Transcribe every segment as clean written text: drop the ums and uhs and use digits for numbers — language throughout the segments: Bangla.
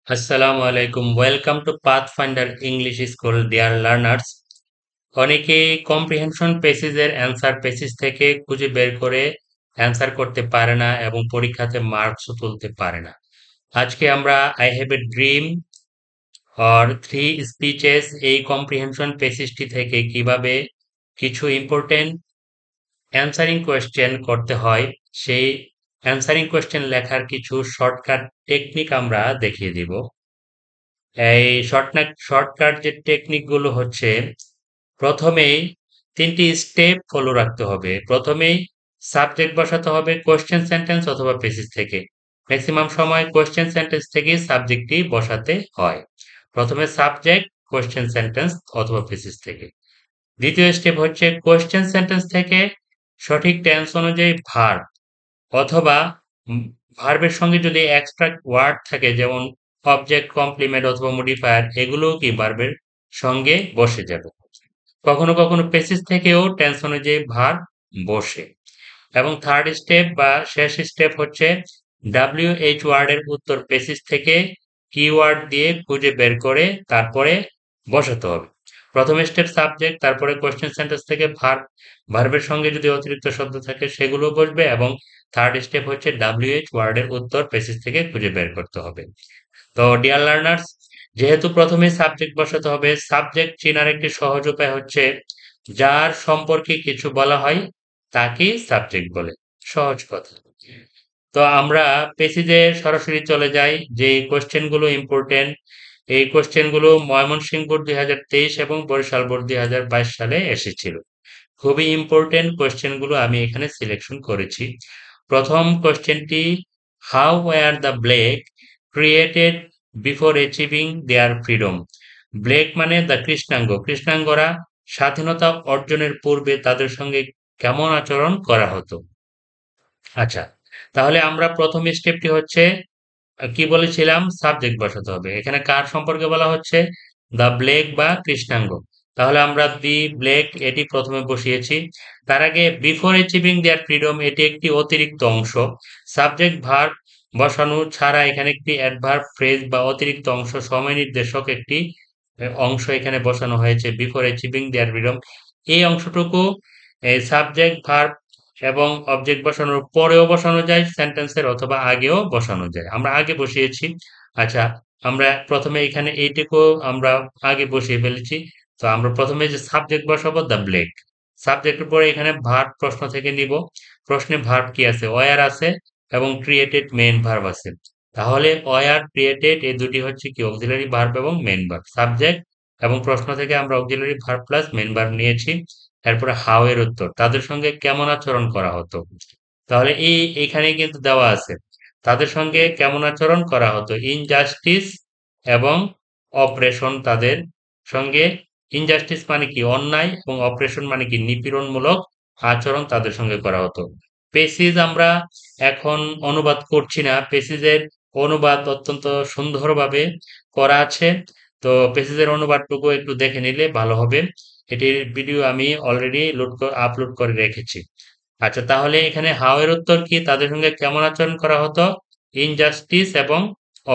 আসসালামু আলাইকুম। Welcome to pathfinder English school dear learners. অনেকেই কম্প্রিহেনশন পেসিজের অ্যান্সার পেসিজ থেকে খুঁজে বের করে অ্যান্সার করতে পারে না এবং পরীক্ষাতে মার্কসও তুলতে পারে না। আজকে আমরা I have a dream or three speeches এই কম্প্রিহেনশন পেসিজটি থেকে কিভাবে কিছু ইম্পর্টেন্ট অ্যান্সারিং কোয়েশ্চেন করতে হয় সেই অ্যান্সারিং কোয়েশ্চেন লেখার কিছু শর্টকাট টেকনিক আমরা দেখিয়ে দিব। এই শর্টকাট যে টেকনিক গুলো হচ্ছে প্রথমেই তিনটি স্টেপ ফলো রাখতে হবে। প্রথমেই সাবজেক্ট বসাতে হবে কোয়েশ্চেন সেন্টেন্স অথবা পেসিস থেকে। ম্যাক্সিমাম সময় কোয়েশ্চেন সেন্টেন্স থেকে সাবজেক্টটি বসাতে হয়। প্রথমে সাবজেক্ট কোয়েশ্চেন সেন্টেন্স অথবা পেসিস থেকে। দ্বিতীয় স্টেপ হচ্ছে কোয়েশ্চেন সেন্টেন্স থেকে সঠিক টেন্স অনুযায়ী ভার্ব অথবা ভার্বের সঙ্গে যদি এক্সট্রা ওয়ার্ড থাকে যেমন অবজেক্ট কমপ্লিমেন্ট অথবা মডিফায়ার এগুলোও কি ভার্বের সঙ্গে বসে যাবে। কখনো কখনো পেসিস থেকেও টেন্স অনুযায়ী ভার্ব বসে। এবং থার্ড স্টেপ বা শেষ স্টেপ হচ্ছে WH ওয়ার্ডের উত্তর পেসিস থেকে কিওয়ার্ড দিয়ে খুঁজে বের করে তারপরে বসাতে হবে। প্রথম স্টেপ সাবজেক্ট, তারপরে কোয়েশ্চেন সেন্টেন্স থেকে ভার্ব, ভার্বের সঙ্গে যদি অতিরিক্ত শব্দ থাকে সেগুলো বসবে এবং থার্ড স্টেপ হচ্ছে WH ওয়ার্ডের উত্তর পেসিস থেকে খুঁজে বের করতে হবে। তো ডিয়ার লার্নার্স, যেহেতু প্রথমে সাবজেক্ট বসাতে হবে, সাবজেক্ট চেনার একটি সহজ উপায় হচ্ছে যার সম্পর্কে কিছু বলা হয় তাকেই সাবজেক্ট বলে। সহজ কথা। তো আমরা পেসিজে সরাসরি চলে যাই যে কোশ্চেন গুলো ইম্পর্টেন্ট। এই কোশ্চেন গুলো ময়মনসিংহ বোর্ড 2023 এবং বরিশাল বোর্ড 2022 সালে এসেছিল। খুবই ইম্পর্টেন্ট কোশ্চেন গুলো আমি এখানে সিলেকশন করেছি। প্রথম কোশ্চেনটি, how were the black created before achieving their freedom. Black মানে দ্য কৃষ্ণাঙ্গ, কৃষ্ণাঙ্গরা স্বাধীনতা অর্জনের পূর্বে তাদের সঙ্গে কেমন আচরণ করা হতো। আচ্ছা, তাহলে আমরা প্রথম স্টেপটি হচ্ছে কি বলেছিলাম, সাবজেক্ট বসাতে হবে। এখানে কার সম্পর্কে বলা হচ্ছে, দ্য ব্লেক বা কৃষ্ণাঙ্গ। তাহলে আমরা দি ব্লেক এটি প্রথমে বসিয়েছি। তার আগে বিফোর অ্যাচিভিং দেয়ার ফ্রিডম এটি একটি অতিরিক্ত অংশ। সাবজেক্ট ভার্ব বসানো ছাড়া এখানে একটি অ্যাডভার্ব ফ্রেজ বা অতিরিক্ত অংশ সময় নির্দেশক একটি অংশ এখানে বসানো হয়েছে বিফোর অ্যাচিভিং দেয়ার ফ্রিডম। এই অংশটুকু সাবজেক্ট ভার্ব এবং অবজেক্ট বসানোর পরেও বসানো যায় সেন্টেন্সের অথবা আগেও বসানো যায়। আমরা আগে বসিয়েছি। আচ্ছা, আমরা প্রথমে এখানে এইটুকু আমরা আগে বসিয়ে ফেলেছি। তো আমরা প্রথমে যে সাবজেক্ট বসাবো দ্য ব্লেক। সাবজেক্টের পরে এখানে ভার্ব প্রশ্ন থেকে নিব। প্রশ্নে ভার্ব কি আছে, ওয়ার আছে এবং ক্রিয়েটেড মেইন ভার্ব আছে। তাহলে ওয়ার ক্রিয়েটেড এই দুটি হচ্ছে কি অক্সিলারি ভার্ব এবং মেইন ভার্ব। সাবজেক্ট এবং প্রশ্ন থেকে আমরা auxiliary verb plus main verb নিয়েছি। এরপরে হাউ এর উত্তর, তাদের সঙ্গে কেমন আচরণ করা হতো। তাহলে এইখানে কিন্তু দেওয়া আছে তাদের সঙ্গে কেমন আচরণ করা হতো। ইনজাস্টিস এবং অপারেশন, তাদের সঙ্গে ইনজাস্টিস মানে কি অন্যায় এবং অপারেশন মানে কি নিপীড়নমূলক আচরণ তাদের সঙ্গে করা হতো। পেসিজ আমরা এখন অনুবাদ করছি না, পেসিজের অনুবাদ অত্যন্ত সুন্দরভাবে করা আছে। তো পেসিজের অনুবাদটুকু একটু দেখে নিলে ভালো হবে। এটির ভিডিও আমি অলরেডি আপলোড করে রেখেছি। আচ্ছা, তাহলে এখানে হাউ এর উত্তর কি, তাদের সঙ্গে কেমন আচরণ করা হতো, ইনজাস্টিস এবং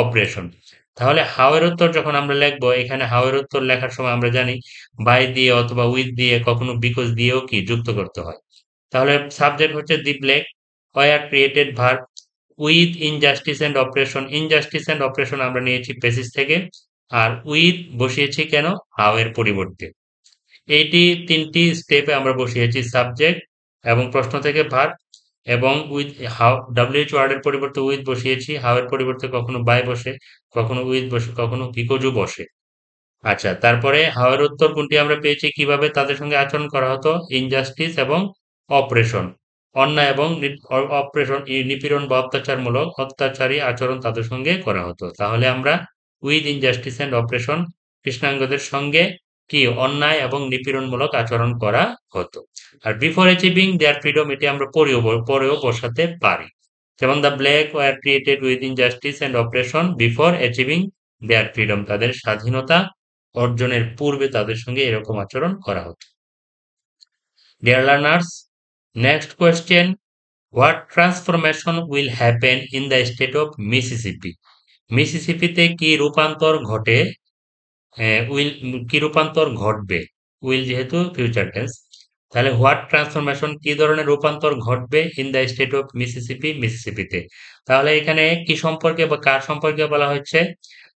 অপারেশন। তাহলে হাউ এর উত্তর যখন আমরা লিখবো, এখানে হাউ এর উত্তর লেখার সময় আমরা জানি বাই দিয়ে অথবা উইথ দিয়ে, কখনো বিকজ দিয়েও কি যুক্ত করতে হয়। তাহলে সাবজেক্ট হচ্ছে the black, were created verb with injustice and operation. Injustice and operation আমরা নিয়েছি পেসিস থেকে, আর উইথ বসিয়েছি কেন, হাউ এর পরিবর্তে। এইটি তিনটি স্টেপে আমরা বসিয়েছি সাবজেক্ট এবং প্রশ্ন থেকে ভার্ব এবং উইথ হাউ, WH ওয়ার্ডের পরিবর্তে উইথ বসিয়েছি, হাউ এর পরিবর্তে কখনো বাই বসে, কখনো উইথ বসে, কখনো বিকজও বসে। আচ্ছা, তারপরে হাউ এর উত্তর কোনটি আমরা পেয়েছি, কিভাবে তাদের সঙ্গে আচরণ করা হতো, ইনজাস্টিস এবং অপারেশন, অন্যায় এবং অপারেশন নিপীড়ন বা অত্যাচারমূলক অত্যাচারী আচরণ তাদের সঙ্গে করা হতো। তাহলে আমরা উইথ ইনজাস্টিস এন্ড অপারেশন কৃষ্ণাঙ্গদের সঙ্গে কি অন্যায় এবং নিপীড়নমূলক আচরণ করা হতো। আর বিফোর অ্যাচিভিং দেয়ার ফ্রিডম এটি আমরা পরেও বসাতে পারি। যেমন the black were created with injustice and oppression before achieving their freedom, তাদের স্বাধীনতা অর্জনের পূর্বে তাদের সঙ্গে এরকম আচরণ করা হতো। Dear learners, next question, what transformation will happen in the state of Mississippi. মিসিসিপিতে কি রূপান্তর ঘটে? উইল কি রূপান্তর ঘটবে? উইল যেহেতু ফিউচার টেন্স, তাহলে হোয়াট ট্রান্সফরমেশন কি ধরনের রূপান্তর ঘটবে in the state of Mississippi, মিসিসিপিতে? তাহলে এখানে কি সম্পর্কে বা কার সম্পর্কে বলা হচ্ছে?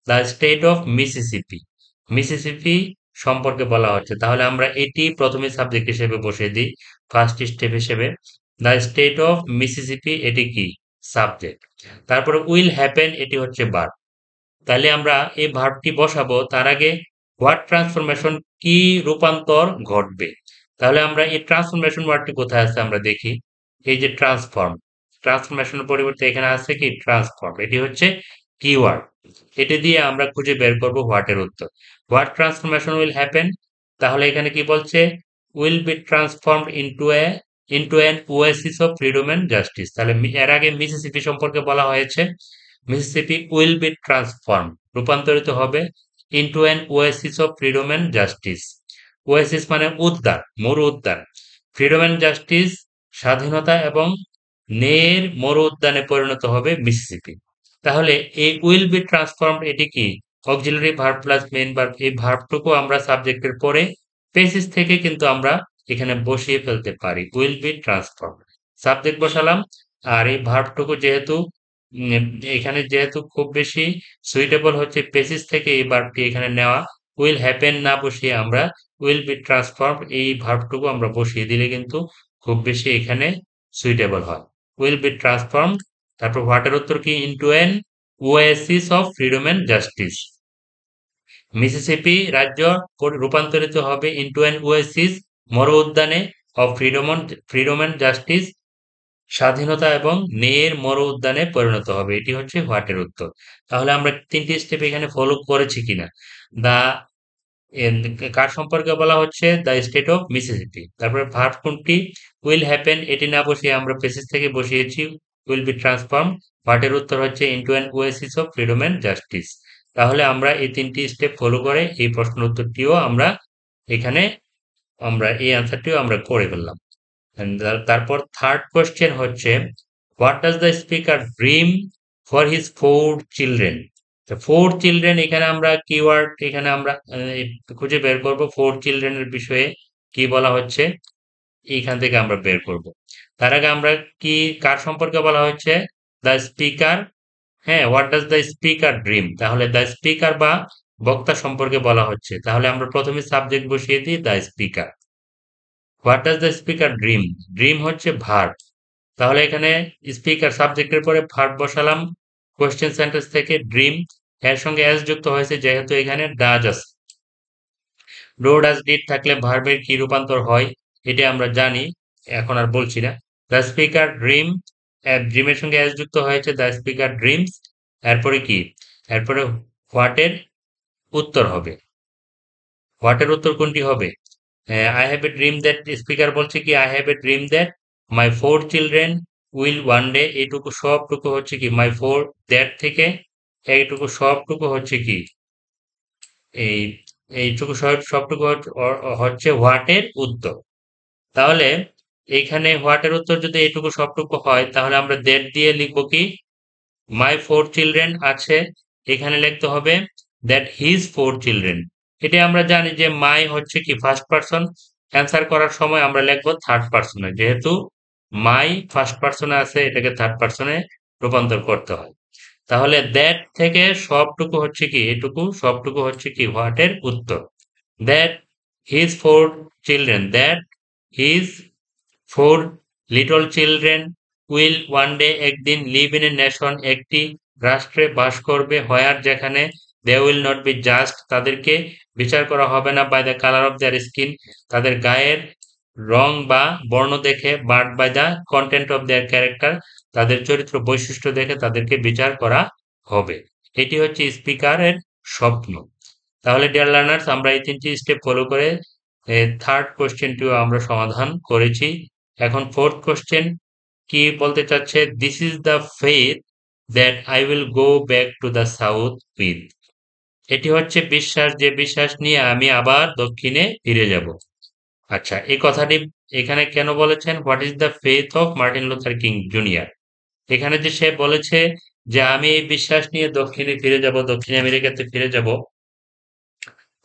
The state of Mississippi, Mississippi সম্পর্কে বলা হচ্ছে। তাহলে আমরা এটি প্রথমে সাবজেক্ট হিসেবে বসিয়ে দিই ফার্স্ট স্টেপ হিসেবে। দ্য স্টেট অফ মিসিসিপি এটি কি? সাবজেক্ট। তারপরে উইল হ্যাপেন এটি হচ্ছে ভার্ব। তাহলে আমরা এই ভার্বটি বসাবো, তার আগে হোয়াট ট্রান্সফরমেশন কি রূপান্তর ঘটবে। তাহলে আমরা এই ট্রান্সফরমেশন ওয়ার্ডটি কোথায় আছে আমরা দেখি। এই যে ট্রান্সফর্ম, ট্রান্সফরমেশনের পরিবর্তে এখানে আছে কি ট্রান্সফর্ম, এটি হচ্ছে কিওয়ার্ড। এটি দিয়ে আমরা খুঁজে বের করব হোয়াট এর উত্তর। হোয়াট ট্রান্সফরমেশন উইল হ্যাপেন, তাহলে এখানে কি বলছে? Will be transformed into an oasis of freedom and justice. তাহলে এর আগে মিসিসিপি সম্পর্কে বলা হয়েছে, মিসিসিপি উইল বি ট্রান্সফর্ম রূপান্তরিত হবে into an oasis of freedom and justice. Oasis মানে উদ্যান, মরু উদ্যান। ফ্রিডম এন্ড জাস্টিস স্বাধীনতা এবং ন্যায়ের মরু উদ্যানে পরিণত হবে মিসিসিপি। তাহলে এই উইল বি ট্রান্সফর্মড এটি কি? Auxiliary verb plus main verb. এই ভার্বটুকু আমরা সাবজেক্টের পরে পেসিস থেকে কিন্তু আমরা এখানে বসিয়ে ফেলতে পারি। উইল বি ট্রান্সফর্মড সাবজেক্ট বসালাম, আর এই ভার্বটুকু যেহেতু এখানে যেহেতু খুব বেশি সুইটেবল হচ্ছে পেসিস থেকে এই ভার্বটি এখানে নেওয়া, উইল হ্যাপেন না বসিয়ে আমরা উইল বি ট্রান্সফর্মড এই ভার্বটুকু আমরা বসিয়ে দিলে কিন্তু খুব বেশি এখানে সুইটেবল হয়। উইল বি ট্রান্সফর্মড, তারপর হোয়াটের উত্তর কি? Into an oasis of freedom and justice. Mississippi রাজ্য রূপান্তরিত হবে ইনটু অ্যান ওয়েসিস মরু উদ্যানে অফ ফ্রিডম এন্ড জাস্টিস, স্বাধীনতা এবং ন্যায়ের মরু উদ্যানে পরিণত হবে। এটি হচ্ছে হোয়াটের উত্তর। তাহলে আমরা তিনটি স্টেপ এখানে ফলো করেছি কিনা। দা কার সম্পর্কে বলা হচ্ছে? The state of Mississippi. তারপরে ভার্ব কোনটি? উইল হ্যাপেন এটি না বসিয়ে আমরা পেসিস থেকে বসিয়েছি উইল বি ট্রান্সফর্ম। হোয়াটের উত্তর হচ্ছে into an oasis of freedom and justice. তাহলে আমরা এই তিনটি স্টেপ ফলো করে এই প্রশ্ন উত্তরটিও আমরা এখানে এই অ্যান্সারটিও আমরা করে ফেললাম। তারপর থার্ড কোয়েশ্চেন হচ্ছে, what does the speaker dream for his four children? Four children এখানে আমরা কিওয়ার্ড এখানে আমরা খুঁজে বের করব ফোর চিলড্রেনের বিষয়ে কি বলা হচ্ছে, এইখান থেকে আমরা বের করব। তার আগে আমরা কি কার সম্পর্কে বলা হচ্ছে? The speaker. হ্যাঁ, what does the speaker dream, তাহলে দ্য স্পিকার বা বক্তা সম্পর্কে বলা হচ্ছে। তাহলে আমরা প্রথমে সাবজেক্ট বসিয়ে দিই the speaker. What does the speaker dream, dream হচ্ছে ভার্ব। তাহলে এখানে স্পিকার সাবজেক্টের পরে ভার্ব বসালাম কোয়েশ্চেন সেন্টেন্স থেকে ড্রিম, এর সঙ্গে এস যুক্ত হয়েছে যেহেতু এখানে ডাজ আছে। ডো ডাজ ডিড থাকলে ভার্বের কি রূপান্তর হয় এটা আমরা জানি, এখন আর বলছি না। দ্য স্পিকার ড্রিম, ড্রিমের সঙ্গে এস যুক্ত হয়েছে, দ্য স্পিকার ড্রিমস। এরপরে কি? এরপরে হোয়াটের উত্তর হবে। হোয়াটের উত্তর কোনটি হবে? I have a dream that, speaker বলছে কি I have a dream that my four children will one day, এইটুকু সবটুকু হচ্ছে কি মাই ফোর, দ্যাট থেকে এইটুকু সবটুকু হচ্ছে কি এই এইটুকু সবটুকু হচ্ছে হোয়াটের উত্তর। তাহলে এইখানে হোয়াটের উত্তর যদি এইটুকু সবটুকু হয় তাহলে আমরা দ্যাট দিয়ে লিখবো কি মাই ফোর চিলড্রেন আছে, এখানে লিখতে হবে দ্যাট হিজ ফোর চিলড্রেন। এটা আমরা জানি যে মাই হচ্ছে কি ফার্স্ট পারসন, অ্যান্সার করার সময় আমরা লিখবো থার্ড পারসনে, যেহেতু মাই ফার্স্ট পারসনে আছে এটাকে থার্ড পারসনে রূপান্তর করতে হয়। তাহলে দ্যাট থেকে সবটুকু হচ্ছে কি এটুকু সবটুকু হচ্ছে কি হোয়াটের উত্তর। That his four children, that his four little children will one day একদিন লিভ ইন এ নেশন একটি রাষ্ট্রে বাস করবে, হোয়ার যেখানে they will not be judged তাদেরকে বিচার করা হবে না, by the colour of their skin তাদের গায়ের রং বা বর্ণ দেখে, but by the content of their character তাদের চরিত্র বৈশিষ্ট্য দেখে তাদেরকে বিচার করা হবে। এটি হচ্ছে স্পিকারের স্বপ্ন। তাহলে ডিয়ার লার্নার্স আমরা এই তিনটি স্টেপ ফলো করে থার্ড কোশ্চেনটিও আমরা সমাধান করেছি। এখন ফোর্থ কোশ্চেন কি বলতে চাচ্ছে? This is the faith that I will go back to the south with. এটি হচ্ছে বিশ্বাস যে বিশ্বাস নিয়ে আমি আবার দক্ষিণে ফিরে যাব। আচ্ছা, এই কথাটি এখানে কেন বলেছেন? What is the faith of Martin Luther King junior? এখানে যে সে বলেছে যে আমি এই বিশ্বাস নিয়ে দক্ষিণে ফিরে যাব, দক্ষিণ আমেরিকাতে ফিরে যাব,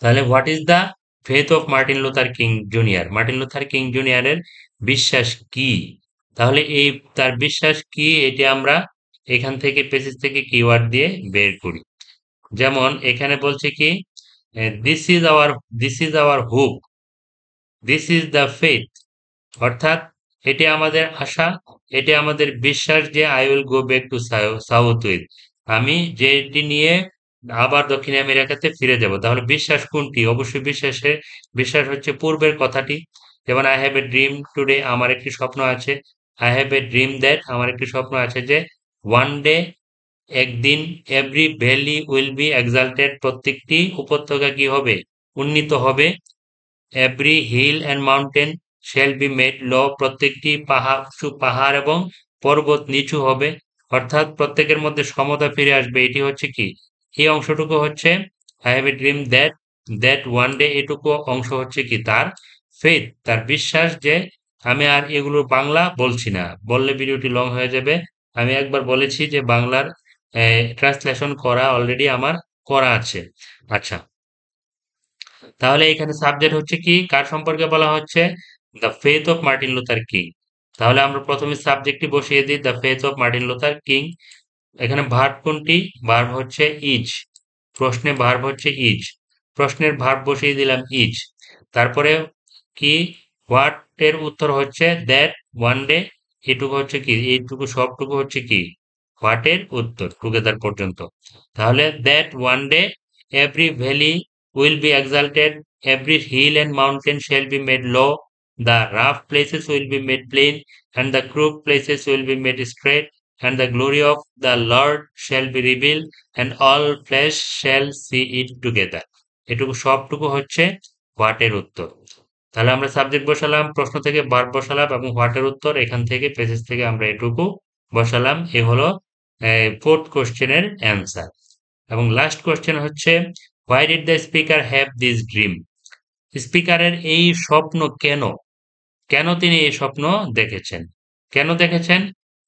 তাহলে what is the faith of Martin Luther King junior? Martin Luther King জুনিয়রের বিশ্বাস কি? তাহলে এই তার বিশ্বাস কি এটা আমরা এখান থেকে পেসেজ থেকে কিওয়ার্ড দিয়ে বের করি। যেমন এখানে বলছে কি, this is our this is our hope, this is the faith, অর্থাৎ এটি আমাদের আশা, এটি আমাদের বিশ্বাস যে I will go back to south with, আমি যেটি নিয়ে আবার দক্ষিণ আমেরিকাতে ফিরে যাব। তাহলে বিশ্বাস কোনটি? অবশ্যই বিশ্বাস হচ্ছে পূর্বের কথাটি। যেমন I have a dream today, আমার একটি স্বপ্ন আছে। I have a dream that, আমার একটি স্বপ্ন আছে যে ওয়ান ডে, একদিন, every valley will be exalted, প্রত্যেকটি উপত্যকা কি হবে? উন্নীত হবে। Every hill and mountain shall be made low, প্রত্যেকটি পাহাড় এবং পর্বত নিচু হবে, অর্থাৎ প্রত্যেকের মধ্যে সমতা ফিরে আসবে। এটি হচ্ছে কি, এই অংশটুকু হচ্ছে I have a dream that that one day, এটুকু অংশ হচ্ছে কি তার ফেথ, তার বিশ্বাস। যে আমি আর এগুলো বাংলা বলছি না, বললে ভিডিওটি লং হয়ে যাবে। আমি একবার বলেছি যে বাংলার ট্রান্সলেশন করা অলরেডি আমার করা আছে। আচ্ছা, তাহলে এখানে সাবজেক্ট হচ্ছে কি, কার সম্পর্কে বলা হচ্ছে? The faith of Martin Luther king. তাহলে আমরা প্রথমে সাবজেক্টটি বসিয়ে দিই, the faith of Martin Luther king. এখানে ভার্ব কোনটি? ভার্ব হচ্ছে ইজ। প্রশ্নে ভার্ব হচ্ছে ইজ, প্রশ্নের ভার্ব বসিয়ে দিলাম ইজ। তারপরে কি, হোয়াট এর উত্তর হচ্ছে দ্যাট ওয়ান ডে, এটুকু হচ্ছে কি, এইটুকু সবটুকু হচ্ছে কি হোয়াট এর উত্তর টুগেদার পর্যন্ত। তাহলে that one day every valley will be exalted, every hill and mountain shall be made low, the rough places will be made plain, and the crooked places will be made straight, and the glory of the Lord shall be revealed, and all flesh shall see it together. এটুকু সবটুকু হচ্ছে হোয়াট এর উত্তর। তাহলে আমরা সাবজেক্ট বসালাম, প্রশ্ন থেকে ভার্ব বসালাম এবং হোয়াট এর উত্তর এখান থেকে পেজেস থেকে আমরা এটুকু বসালাম। এ হলো ফোর্থ কোশ্চেনের অ্যান্সার। এবং লাস্ট কোশ্চেন হচ্ছে, why did the speaker have this dream? স্পিকারের এই স্বপ্ন কেন? কেন তিনি এই স্বপ্ন দেখেছেন? কেন দেখেছেন?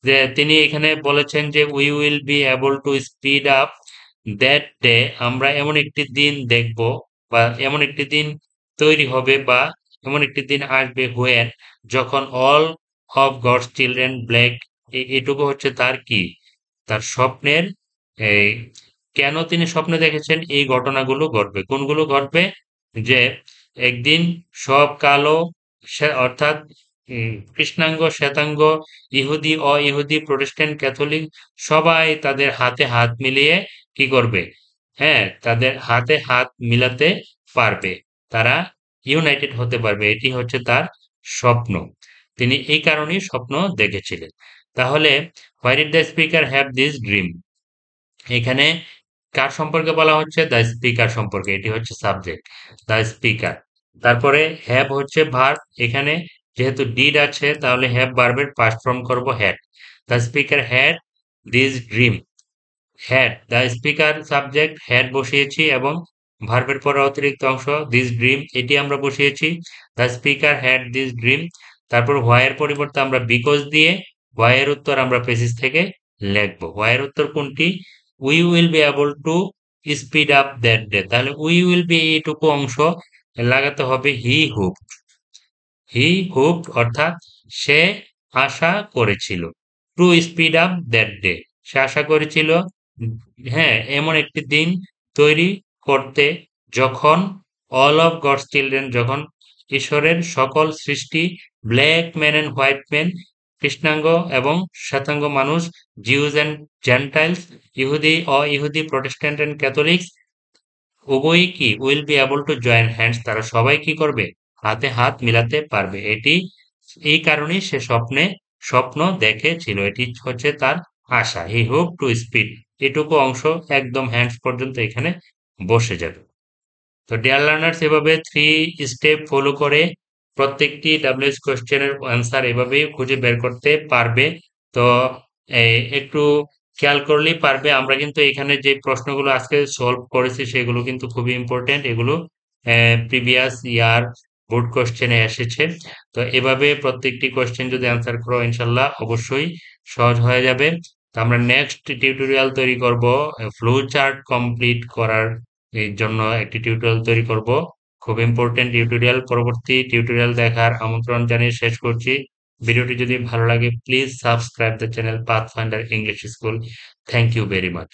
যে তিনি এখানে বলেছেন যে we will be able to speed up that day, আমরা এমন একটি দিন দেখব বা এমন একটি দিন তৈরি হবে বা এমন একটি দিন আসবে হোয়েন, যখন all of God's children black, এটুকু হচ্ছে তার কি, তার স্বপ্নের এই, কেন তিনি স্বপ্নে দেখেছেন এই ঘটনাগুলো ঘটবে। কোনগুলো ঘটবে? যে একদিন সব কালো, অর্থাৎ কৃষ্ণাঙ্গ, শ্বেতাঙ্গ, ইহুদি, অ-ইহুদি, প্রটেস্ট্যান্ট, ক্যাথলিক সবাই তাদের হাতে হাত মিলিয়ে কি করবে? হ্যাঁ, তাদের হাতে হাত মিলাতে পারবে। তারা ইউনাইটেড হতে পারবে। এটি হচ্ছে তার স্বপ্ন। তিনি এই কারণেই স্বপ্ন দেখেছিলেন। তাহলে why did the speaker have this dream? এখানে কার সম্পর্কে বলা হচ্ছে? দ্য স্পিকার সম্পর্কে। এটি হচ্ছে সাবজেক্ট, দ্য স্পিকার। তারপরে হ্যাভ হচ্ছে ভার্ব, এখানে যেহেতু ডিড আছে তাহলে হ্যাভ ভার্বের পাস্ট ফর্ম করব had. The speaker had this dream, had, the speaker subject, had বসিয়েছি এবং ভার্বের পরে অতিরিক্ত অংশ দিস ড্রিম, এটি আমরা বসিয়েছি। The speaker had this dream. তারপর হোয়াই এর পরিবর্তে আমরা বিকজ দিয়ে হোয়াই এর উত্তর আমরা পেসিস থেকে লিখবো। হোয়াই এর উত্তর কোনটি? We will be able to speed up that day, তাহলে উই উইল বি এইটুকু অংশ লাগাতে হবে হি হোপ। হি হোপ অর্থাৎ সে আশা করেছিল। To speed up that day, সে আশা করেছিল হ্যাঁ এমন একটি দিন তৈরি করতে যখন অল অফ গডস চিলড্রেন, যখন ঈশ্বরের সকল সৃষ্টি, black man and white man, কৃষ্ণাঙ্গ এবং শ্বেতাঙ্গ মানুষ, জিউস অ্যান্ড জেন্টাইলস, ইহুদি, অ-ইহুদি, প্রটেস্ট্যান্ট অ্যান্ড ক্যাথলিক্স, উভয়ই কি will be able to join hands, তারা সবাই কি করবে? হাতে হাত মিলাতে পারবে। এটি এই কারণেই সে স্বপ্ন দেখেছিল। এটি হচ্ছে তার আশা। হি হোপ টু স্পিড, এটুকু অংশ একদম হ্যান্ডস পর্যন্ত এখানে বসে যাবে। তো ডিয়ার লার্নার্স, এভাবে 3 স্টেপ ফলো করে প্রত্যেকটি ডাব্লিউএইচ কোশ্চেনের অ্যান্সার এভাবেই খুঁজে বের করতে পারবে। তো একটু খেয়াল করলেই পারবে। আমরা কিন্তু এখানে যে প্রশ্নগুলো আজকে সলভ করেছি সেগুলো কিন্তু খুবই ইম্পর্টেন্ট। এগুলো প্রিভিয়াস ইয়ার বোর্ড কোশ্চেনে এসেছে। তো এভাবে প্রত্যেকটি কোশ্চেন যদি অ্যান্সার করো ইনশাল্লাহ অবশ্যই সহজ হয়ে যাবে। তো আমরা নেক্সট টিউটোরিয়াল তৈরি করব ফ্লো চার্ট কমপ্লিট করার এর জন্য একটি টিউটোরিয়াল তৈরি করব। খুব ইম্পর্টেন্ট টিউটোরিয়াল। পরবর্তী টিউটোরিয়াল দেখার আমন্ত্রণ জানিয়ে শেষ করছি। ভিডিওটি যদি ভালো লাগে please subscribe the channel Pathfinder English school. Thank you very much.